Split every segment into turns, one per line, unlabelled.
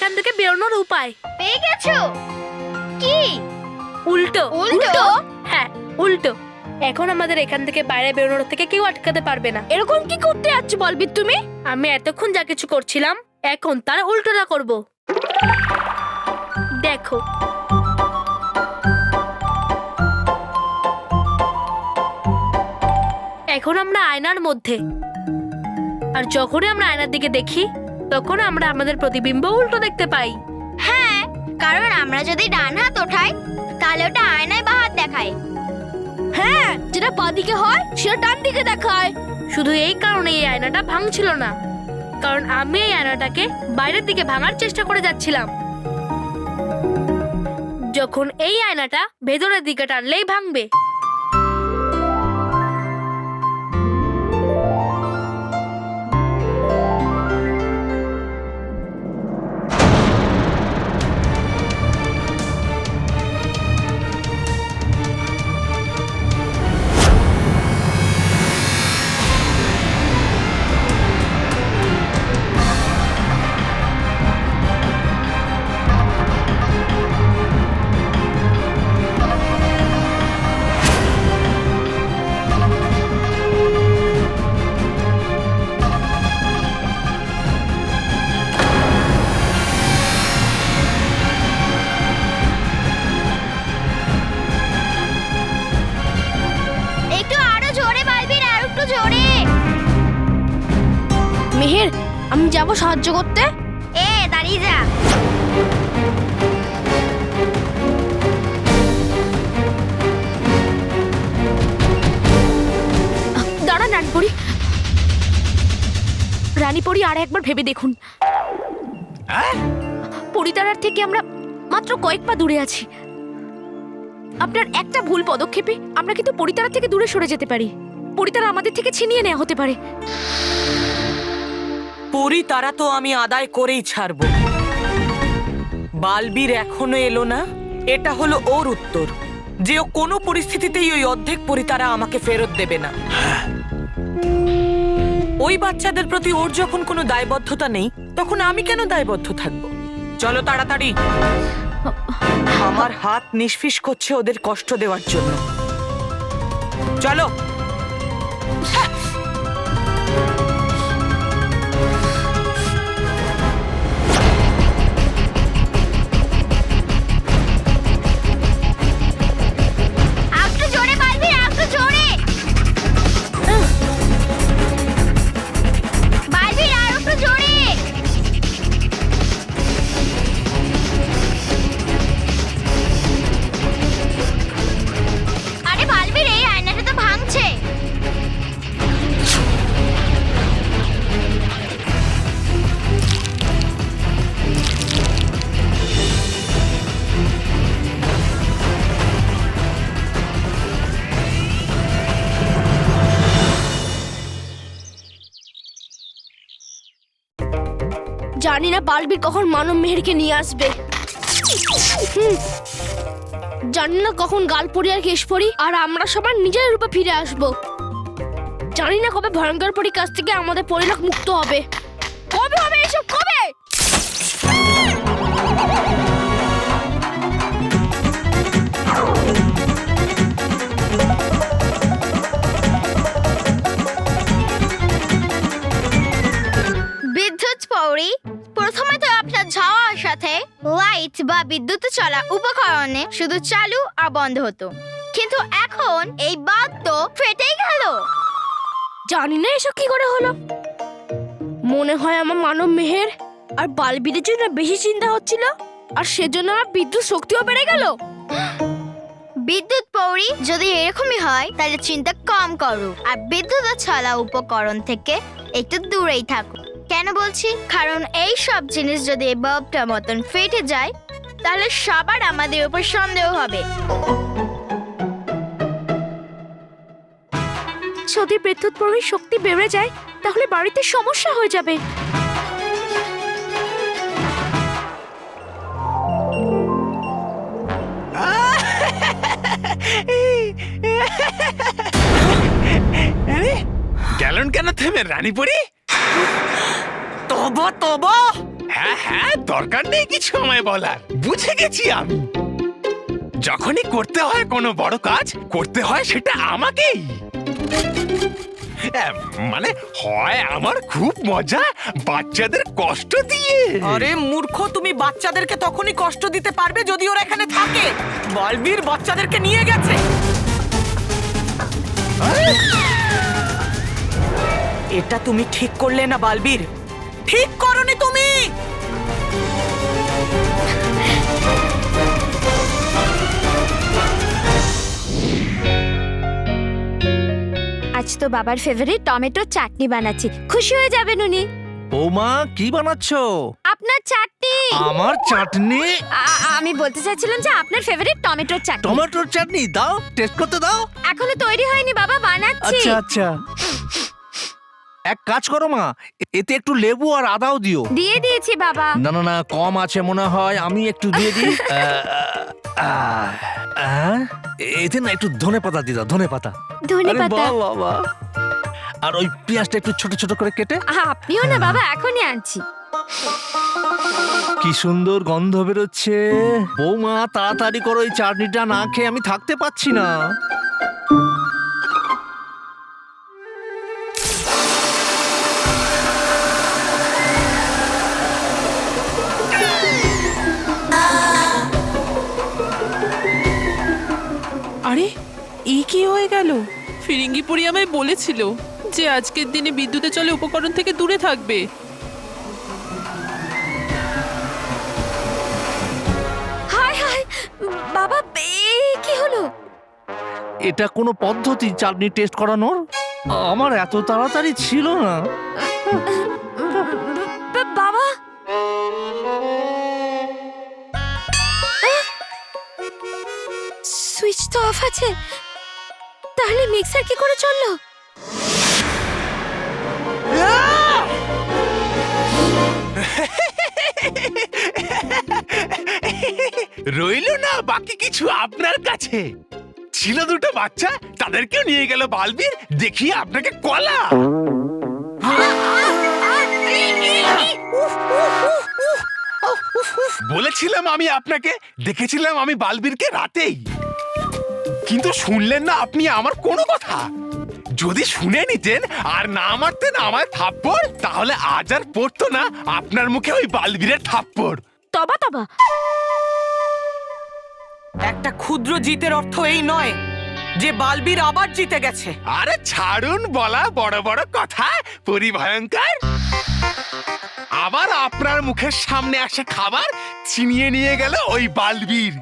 এখান থেকে বেরোনোর উপায়।
পেয়ে গেছো? কি?
উল্টো।
উল্টো?
হ্যাঁ, উল্টো। এখন আমাদের এখান থেকে বাইরে বেরোনোর থেকে কেউ আটকাতে পারবে না।
এরকম কি করতে যাচ্ছ বলবি তুমি?
আমি এতক্ষণ যা কিছু করছিলাম এখন তার উল্টোটা করব। দেখো, এখন আমরা আয়নার মধ্যে, আর যখনই আমরা আয়নার দিকে দেখি তখন আমরা আমাদের প্রতিবিম্ব উল্টো দেখতে পাই।
হ্যাঁ, কারণ আমরা যদি ডান হাত ওঠাই তাহলে ওটা আয়নায় বাঁ হাত দেখায়। হ্যাঁ, যেটা বাঁ দিকে হয় সেটা ডান দিকে দেখায়।
শুধু এই কারণে এই আয়নাটা ভাঙছিল না, কারণ আমি এই আয়নাটাকে বাইরের দিকে ভাঙার চেষ্টা করে যাচ্ছিলাম। যখন এই আয়নাটা ভেতরের দিকে টানলেই ভাঙবে।
একটু আরো জোরে বালবির, আর একটু জোরে। মেহের, আমি যাব সাহায্য করতে। দাঁড়িয়ে যা। দাঁড়ান রানীপরি। রানীপরি, আর একবার ভেবে দেখুন, পরিতারার থেকে আমরা মাত্র কয়েক পা দূরে আছি। আপনার একটা ভুল পদক্ষেপে আমরা কিন্তু পরিতারা থেকে দূরে সরে যেতে পারি। পরিতারা আমাদের থেকে ছিনিয়ে নেওয়া হতে পারে।
পরিতারা তো আমি আদায় করেই ছাড়বো। বালবীর এখনো এলো না, এটা হলো ওর উত্তর, যে ও কোনো পরিস্থিতিতেই ওই অর্ধেক পরিতারা আমাকে ফেরত দেবে না। ওই বাচ্চাদের প্রতি ওর যখন কোনো দায়বদ্ধতা নেই, তখন আমি কেন দায়বদ্ধ থাকবো? চলো তাড়াতাড়ি। আমার হাত নিষ্ফিস করছে ওদের কষ্ট দেওয়ার জন্য। চলো।
একটু জোরে বালবি, একটু জোরে। বালবি, আর একটু জোরে। আরে বালবির, এই আয়নাটা তো ভাঙছে। জানি না বালবির কখন মানব মেহেরকে নিয়ে আসবে। জানি না কখন গালপরি আর কেশপরি আর আমরা সবার নিজের রূপে ফিরে আসব। জানি না কবে ভয়ঙ্কর পরীর কাছ থেকে আমাদের পরিলোক মুক্ত হবে। কবে হবে এসব, কবে? বিদ্যুৎ পৌড়ি, প্রথমে তো আপনার যাওয়ার সাথে লাইট বা বিদ্যুৎ চলা উপকরণে শুধু চালু আর বন্ধ হতো, কিন্তু এখন এই বাল্ব তো ফেটেই গেল। জানি না এসব কি করে হলো। মনে হয় আমার মানব মেহের আর বালবিদের জন্য বেশি চিন্তা হচ্ছিল, আর সেজন্য আমার বিদ্যুৎ শক্তিও বেড়ে গেল। বিদ্যুৎ পৌড়ি, যদি এরকমই হয় তাহলে চিন্তা কম করো আর বিদ্যুৎ চলা উপকরণ থেকে একটু দূরেই থাকো। কেন বলছি? কারণ এই সব জিনিস যদি এই বাল্বটা মতন ফেটে যায় তাহলে সবার আমাদের উপর সন্দেহ হবে।
যদি বিদ্যুৎ প্রবাহের শক্তি বেড়ে যায় তাহলে বাড়িতে সমস্যা হয়ে যাবে।
গেলেন কেন থেমে রানীপুরি?
তবা তবা,
হ্যাঁ হ্যাঁ, দরকার নেই কিছু আমায় বলার, বুঝে গেছি আমি। যখনই করতে হয় কোনো বড় কাজ, করতে হয় সেটা আমাকেই। মানে হয় আমার খুব মজা বাচ্চাদের কষ্ট দিয়ে।
আরে মূর্খ, তুমি বাচ্চাদেরকে তখনই কষ্ট দিতে পারবে যদি ওরা এখানে থাকে। বালবীর বাচ্চাদেরকে নিয়ে গেছে। এটা তুমি ঠিক করলে না বালবীর, ঠিক করনি তুমি।
আজ তো বাবার ফেভারিট টমেটো চাটনি বানাচ্ছি, খুশি হয়ে যাবেন উনি।
বৌমা কি বানাচ্ছো?
আপনার চাটনি।
আমার চাটনি?
আমি বলতে চাইছিলাম যে আপনার ফেভারিট টমেটোর চাটনি।
টমেটোর চাটনি দাও, টেস্ট করতে দাও।
এখনো তৈরি হয়নি বাবা, বানাচ্ছি।
আচ্ছা আচ্ছা, এক কাজ করো মা, এতে একটু লেবু আর আদাও দিও।
দিয়ে দিয়েছি বাবা।
না না না, কম আছে মনে হয়, আমি একটু দিয়ে দিই। এতে না একটু ধনেপাতা দিয়ে দাও, ধনেপাতা।
ধনেপাতা?
আরে বাহ, বাহ, বাহ। আর ওই পেঁয়াজটা একটু ছোট ছোট করে কেটে।
আপনিও না বাবা, এখনই আনছি।
কি সুন্দর গন্ধ বেরোচ্ছে। বৌমা তাড়াতাড়ি করো, এই চাটনিটা না খেয়ে আমি থাকতে পারছি না।
আরে এই কি হয়ে গেল? ফিরিঙ্গিপুরি আমায় বলেছিল যে আজকের দিনে বিদ্যুতের চলে উপকরণ থেকে দূরে থাকবে।
হায় হায় বাবা, কি হলো?
এটা কোনো পদ্ধতি চাটনি টেস্ট করানোর? আমার এত তাড়াতাড়ি ছিল না।
বাবা, সুইচ তো অফ আছে, তাহলে মিক্সার কি করে চললো?
রইল না বাকি কিছু আপনার কাছে। ছিল দুটো বাচ্চা, তাদেরকেও নিয়ে গেল বালবীর, দেখিয়ে আপনাকে কলা। বলেছিলাম আমি আপনাকে, দেখেছিলাম আমি বালবীরকে রাতেই, কিন্তু শুনলেন না আপনি আমার কোনো কথা। যদি শুনে নিতেন আর না মারতেন আমায় থাপ্পড়, তাহলে আজ আর পড়তো না আপনার মুখে ওই বালবীরের থাপ্পড়।
তবা তবা,
একটা ক্ষুদ্র জিতের অর্থ এই নয় যে বালবীর আবার জিতে গেছে।
আরে ছাড়ুন বলা বড় বড় কথা, পরিভয়ঙ্কর। আবার আপনার মুখের সামনে আসে খাবার ছিনিয়ে নিয়ে গেল ওই বালবীর।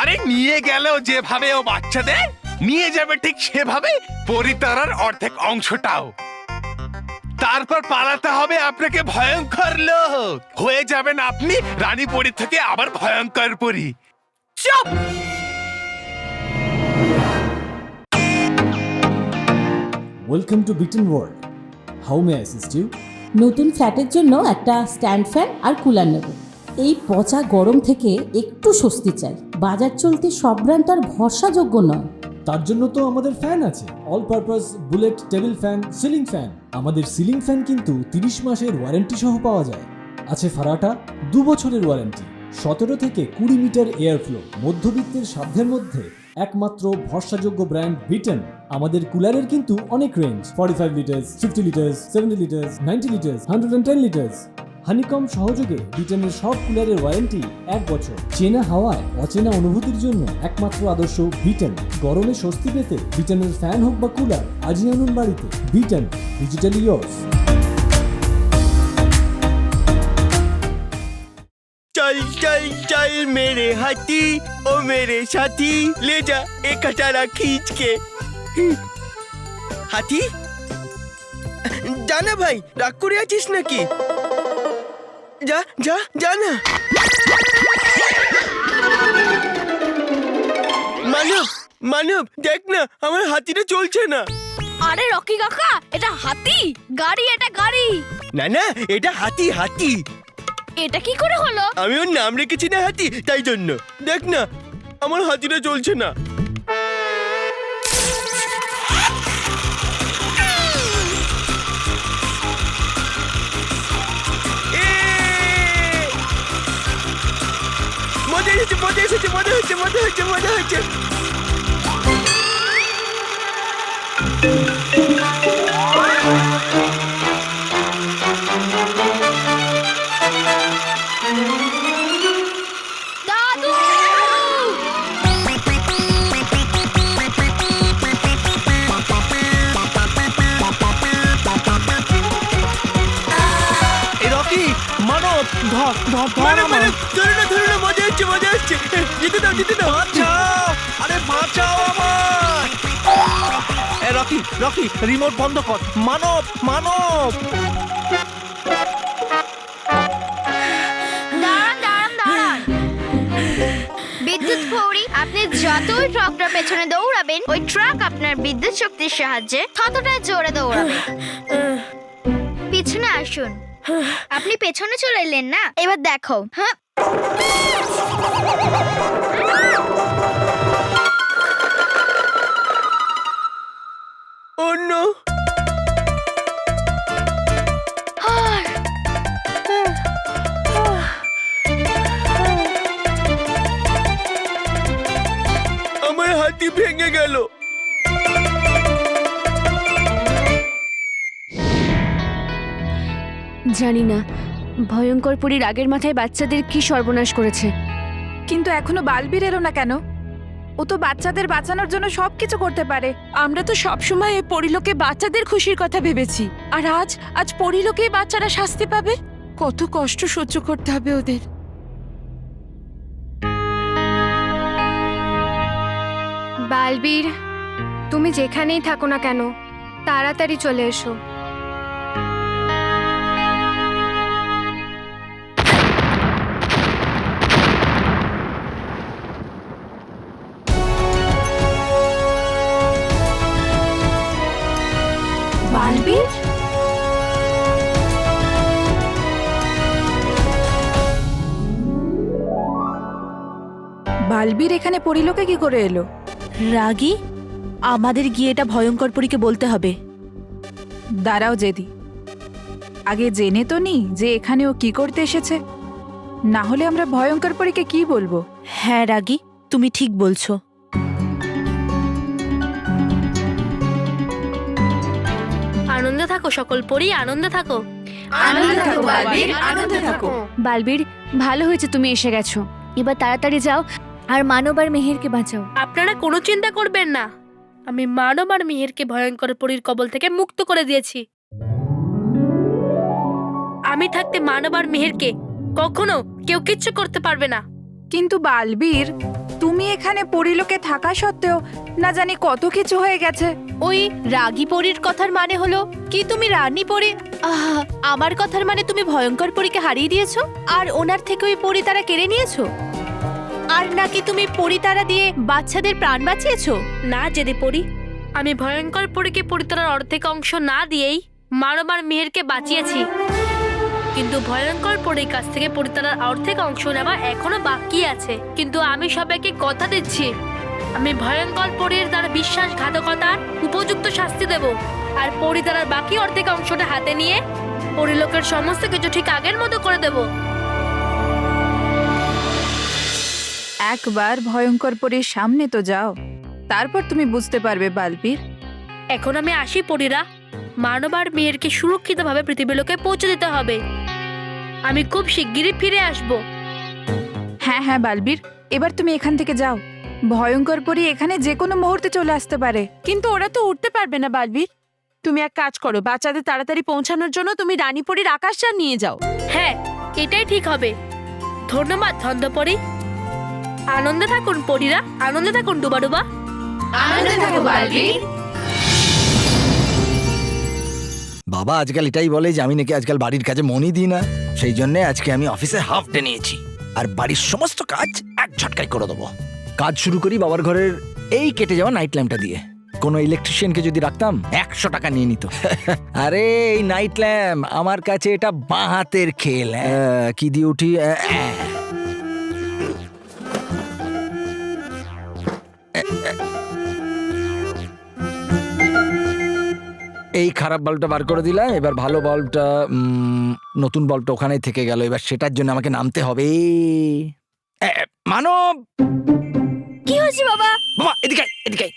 আরে নিয়ে গেল যেভাবে ও বাচ্চাদের, নিয়ে যাবে ঠিক সেভাবে পরিতারার অর্ধেক অংশটাও। তারপর পালাতে হবে আপনাকে ভয়ঙ্কর লোক, হয়ে যাবেন আপনি রানী পরী থেকে আবার ভয়ঙ্কর পরী।
চুপ!
Welcome to Beaten World. How may I assist you?
নতুন ফ্ল্যাটের জন্য একটা স্ট্যান্ড ফ্যান আর কুলার নেব। এই পচা গরম থেকে একটু স্বস্তি চাই। বাজার চলতে সব ব্র্যান্ড আর ভরসাযোগ্য নয়।
তার জন্য তো আমাদের ফ্যান আছে, all purpose bullet table fan, ceiling fan. আমাদের সিলিং ফ্যান কিন্তু 30 মাসের ওয়ারেন্টি সহ পাওয়া যায়। আছে ফারাটা 2 বছরের ওয়ারেন্টি, 17 থেকে 20 মিটার এয়ার ফ্লো। মধ্যবিত্তের সাধ্যের মধ্যে একমাত্র ভরসাযোগ্য ব্র্যান্ড বিটেন। আমাদের কুলারের কিন্তু অনেক range, 45 litres, 50 litres, 70 litres, 90 litres, 110 litres. Honeycomb সহযোগে বিটেনের সব কুলারের ওয়ারেন্টি 1 বছর। চেনা হাওয়ায় অচেনা অনুভূতির জন্য একমাত্র আদর্শ বিটেন। গরমে স্বস্তি পেতে বিটেনের ফ্যান হোক বা কুলার, আজই আনুন বাড়িতে। Beaten, digitally yours.
चल चल चल मेरे हाथी, ओ मेरे साथी, ले जा एक कटारा खींच के। हाथी जाना भाई, রাগ করে আছিস নাকি? যা যা যা না। মানব মানব দেখ না, আমার হাতিটা চলছে না।
আরে রকি কাকা, এটা হাতি গাড়ি, এটা গাড়ি।
না না, এটা হাতি হাতি।
এটা কি করে হলো?
আমি ওর নাম রেখেছি না হাতি, তাই জন্য। দেখ না আমার হাতিটা চলছে না। হয়েছে মজা হয়েছে মজা হয়েছে।
দাদু!
এই রকি, মানব, ধর ধর ধর
মানে
আমার।
ধরো না মজা হচ্ছে মজা হচ্ছে। যেতে দাও
বাঁচাও! আরে বাঁচাও আমার! এ রকি, রকি, রিমোট বন্ধ কর। মানব, মানব!
দাঁড়ান। বিদ্যুৎ ফৌরি, আপনি যতই ট্রাকটার পেছনে দৌড়াবেন ওই ট্রাক আপনার বিদ্যুৎ শক্তির সাহায্যে ততটা জোরে দৌড়াবে। পিছনে আসুন। আপনি পেছনে চলে এলেন না, এবার দেখো। হ্যাঁ,
অন্য আমার হাতি ভেঙে গেল।
জানি না ভয়ঙ্কর পরী রাগের মাথায় বাচ্চাদের কি সর্বনাশ করেছে।
কিন্তু এখনো বালবীর এলো না কেন? ও তো বাচ্চাদের বাঁচানোর জন্য সবকিছু করতে পারে।
আমরা তো সবসময় এই পরিলোকে বাচ্চাদের খুশির কথা ভেবেছি, আর আজ পরিলোকেই বাচ্চারা শাস্তি পাবে। কত কষ্ট সহ্য করতে হবে ওদের।
বালবীর, তুমি যেখানেই থাকো না কেন তাড়াতাড়ি চলে এসো। বালবীর,
বালবীর এখানে পরিলোকে কি করে এলো?
রাগী, আমাদের গিয়ে এটা ভয়ঙ্কর পরীকে বলতে হবে।
দাঁড়াও জেদি, আগে জেনে তো নি যে এখানে ও কি করতে এসেছে, না হলে আমরা ভয়ঙ্কর পরীকে কি বলবো?
হ্যাঁ রাগী, তুমি ঠিক বলছো।
আনন্দে থাকো সকল পরি, আনন্দে থাকো।
আনন্দে থাকো বালবীর, আনন্দে থাকো।
বালবীর, ভালো হয়েছে তুমি এসে গেছো। এবার তাড়াতাড়ি যাও আর মানব আর মেহেরকে বাঁচাও।
আপনারা কোনো চিন্তা করবেন না, আমি মানব আর মিহিরকে ভয়ঙ্কর পরীর কবল থেকে মুক্ত করে দিয়েছি। আমি থাকতে মানব আর মিহিরকে কখনো কেউ কিচ্ছু করতে পারবে না।
কিন্তু বালবীর, তুমি এখানে পরিলোকে থাকা সত্ত্বেও না জানি কত কিছু হয়ে গেছে।
ওই রাগী পরীর কথার মানে হলো কি তুমি রানী পরী? আমার কথার মানে তুমি ভয়ঙ্কর পরীকে হারিয়ে দিয়েছো আর ওনার থেকে ওই পরী তারা কেড়ে নিয়েছো? আর নাকি তুমি পরী তারা দিয়ে বাচ্চাদের প্রাণ বাঁচিয়েছো?
না জেদি পরি, আমি ভয়ঙ্কর পরীকে পরিতারার অর্ধেক অংশ না দিয়েই মানব আর মিহিরকে বাঁচিয়েছি। কিন্তু ভয়ঙ্কর পরীর কাছ থেকে পরিতারার অর্ধেক অংশ নেওয়া এখনো বাকি আছে। কিন্তু আমি সবাইকে কথা দিচ্ছি, আমি ভয়ঙ্কর পরীর তার বিশ্বাসঘাতকতার উপযুক্ত শাস্তি দেব। আর পরিতারার বাকি অর্ধেক অংশটা হাতে নিয়ে পরিলোকের সমস্ত কিছু ঠিক আগের মতো করে দেব।
একবার ভয়ঙ্কর পরীর সামনে তো যাও, তারপর তুমি বুঝতে পারবে বালবীর।
এখন আমি আসি পরীরা, মানব আর মিহিরকে সুরক্ষিতভাবে পৃথিবীলোকে পৌঁছে দিতে হবে। আমি খুব শিগগিরই ফিরে আসব।
হ্যাঁ হ্যাঁ বালবীর, এবার তুমি এখান থেকে যাও। ভয়ঙ্কর পরী এখানে যে কোনো মুহূর্তে চলে আসতে পারে।
কিন্তু ওরা তো উঠতে পারবে না বালবীর। তুমি এক কাজ করো, বাচ্চাদের তাড়াতাড়ি পৌঁছানোর জন্য তুমি রানী পরীর আকাশযান নিয়ে যাও।
হ্যাঁ, এটাই ঠিক হবে। ধন্যবাদ ধন্দপরি। আনন্দে থাকুন পরীরা, আনন্দে থাকুন ডুবাডুবা।
আনন্দে থাকো বালবীর।
বাবা আজকাল এটাই বলে যে আমি নাকি আজকাল বাড়ির কাজে মনই দিই না, সেই জন্য আজকে আমি অফিসে হাফ ডে নিয়েছি আর বাড়ির সমস্ত কাজ এক ঝটকায় করে দেবো। কাজ শুরু করি বাবার ঘরের এই কেটে যাওয়া নাইট ল্যাম্পটা দিয়ে। কোনো ইলেকট্রিশিয়ানকে যদি রাখতাম 100 টাকা নিয়ে নিত। আরে এই নাইট ল্যাম্প আমার কাছে এটা বাঁ হাতের খেল। কি দিয়ে উঠি, এই খারাপ বাল্বটা বার করে দিলাম। এবার ভালো বাল্বটা, নতুন বাল্বটা ওখানেই থেকে গেল। এবার সেটার জন্য আমাকে নামতে হবে। মানব,
কি হয়েছে বাবা?
বাবা এদিকে আয়, এদিকে আয়।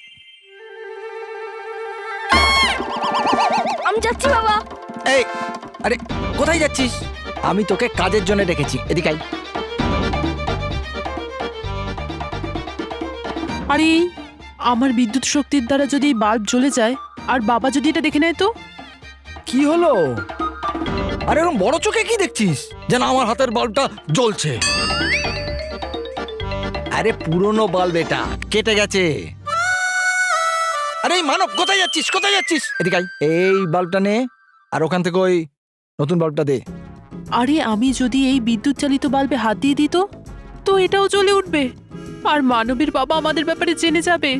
আমি যাচ্ছি বাবা।
এই আরে কোথায় যাচ্ছিস? আমি তোকে কাজের জন্য ডেকেছি, এদিকে আয়।
আরে আমার বিদ্যুৎ শক্তির দ্বারা যদি এই বাল্ব জ্বলে যায় আর বাবা যদি এটা দেখে নেয় তো?
কি হলো? আরে এরকম বড় চোখে কি দেখছিস যেন আমার হাতের বাল্বটা জ্বলছে? আরে পুরনো বাল্ব, এটা কেটে গেছে। আরে এই মানব, কোথায় যাচ্ছিস? কোথায় যাচ্ছিস? এদিকে আয়। এই বাল্বটা নে আর ওখান থেকে ওই নতুন বাল্বটা দে।
আরে আমি যদি এই বিদ্যুৎ চালিত বাল্বে হাত দিয়ে দিত তো এটাও জ্বলে উঠবে আর মানবীর বাবা আমাদের ব্যাপারে জেনে যাবে।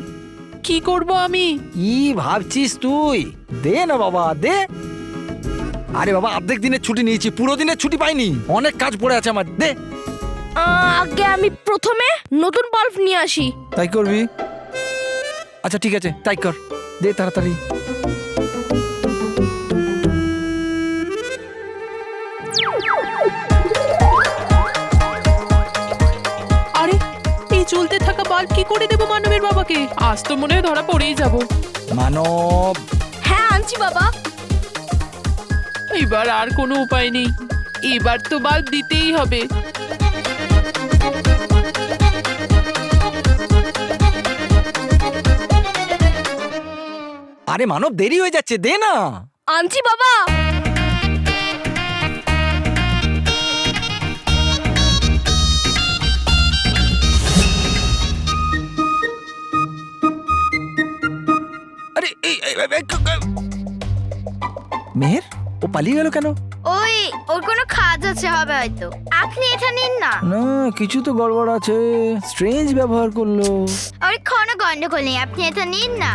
কি করব আমি?
কি ভাবছিস তুই? দে না বাবা, দে। আরে বাবা, অর্ধেক দিনের ছুটি নিয়েছি, পুরো দিনের ছুটি পাইনি, অনেক কাজ পড়ে আছে আমার, দে।
আগে আমি প্রথমে নতুন বাল্ব নিয়ে আসি।
তাই করবি? আচ্ছা ঠিক আছে, তাই কর, দে তাড়াতাড়ি।
আরে এই জ্বলতে থাকা বাল্ব কি করে দেবো মানবের বাবাকে? আজ তো মনে হয় ধরা পড়েই যাব।
মানব,
হ্যাঁ আনছি বাবা।
এবার আর কোনো উপায় নেই, এবার তো বাল্ব দিতেই হবে।
আরে মানব, দেরি হয়ে যাচ্ছে, দে না।
আনছি বাবা।
আরে মেহের, ও পালিয়ে গেল কেন?
ওই ওর কোনো কাজ আছে হবে হয়তো। আপনি এটা নিন না।
না, কিছু তো গড়বড় আছে, স্ট্রেঞ্জ ব্যবহার করলো।
ওর কোনো গন্ডগোল নেই, আপনি এটা নিন না।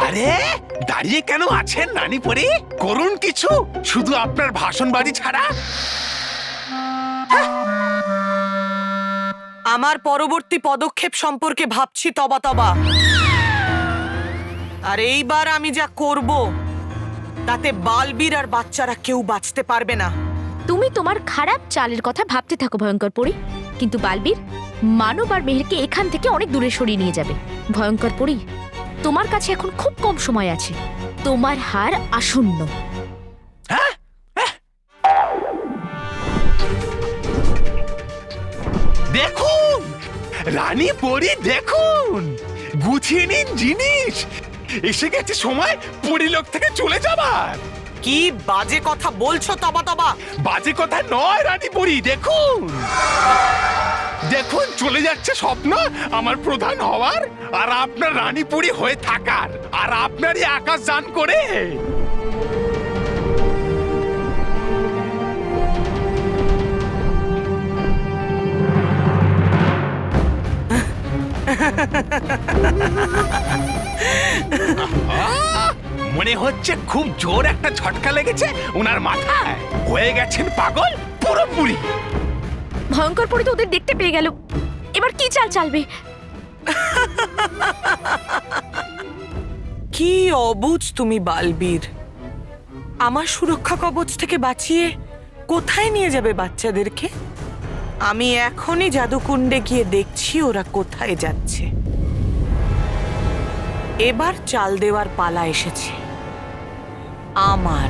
আরে দাঁড়িয়ে কেন আছেন নানি পরি? করুন কিছু, শুধু আপনার ভাষণবাজি ছাড়া।
আমার পরবর্তী পদক্ষেপ সম্পর্কে ভাবছি তবা তবা। আর এইবার আমি যা করব তাতে বালবীর আর বাচ্চারা কেউ বাঁচতে পারবে না।
তুমি তোমার খারাপ চালের কথা ভাবতে থাকো ভয়ঙ্কর পরী, কিন্তু বালবীর মানব আর মেহেরকে এখান থেকে অনেক দূরে সরিয়ে নিয়ে যাবে। ভয়ঙ্কর পরী, তোমার কাছে এখন খুব কম সময় আছে, তোমার হার আসন্ন।
দেখুন রানী পরি, দেখুন গুছিয়ে নিন জিনিস, এসে গেছে সময় পরিলোক থেকে চলে যাবার।
কি বাজে কথা বলছো তবা তবা?
বাজে কথা নয় রানী পরি, দেখুন দেখুন চলে যাচ্ছে স্বপ্ন আমার প্রধান হওয়ার আর আপনার রানী পরি হয়ে থাকার, আর আপনারই আকাশ যান করে। মনে হচ্ছে খুব জোর একটা ঝটকা লেগেছে ওনার মাথায়, হয়ে গেছেন পাগল পুরোপুরি।
ভয়ঙ্কর পরী তো ওদের দেখতে পেয়ে গেল, এবার কি চাল চালবে?
কি অবুঝ তুমি বালবীর! আমার সুরক্ষা কবচ থেকে বাঁচিয়ে কোথায় নিয়ে যাবে বাচ্চাদেরকে? আমি এখনই জাদুকুণ্ডে গিয়ে দেখছি ওরা কোথায় যাচ্ছে। এবার চাল দেওয়ার পালা এসেছে আমার।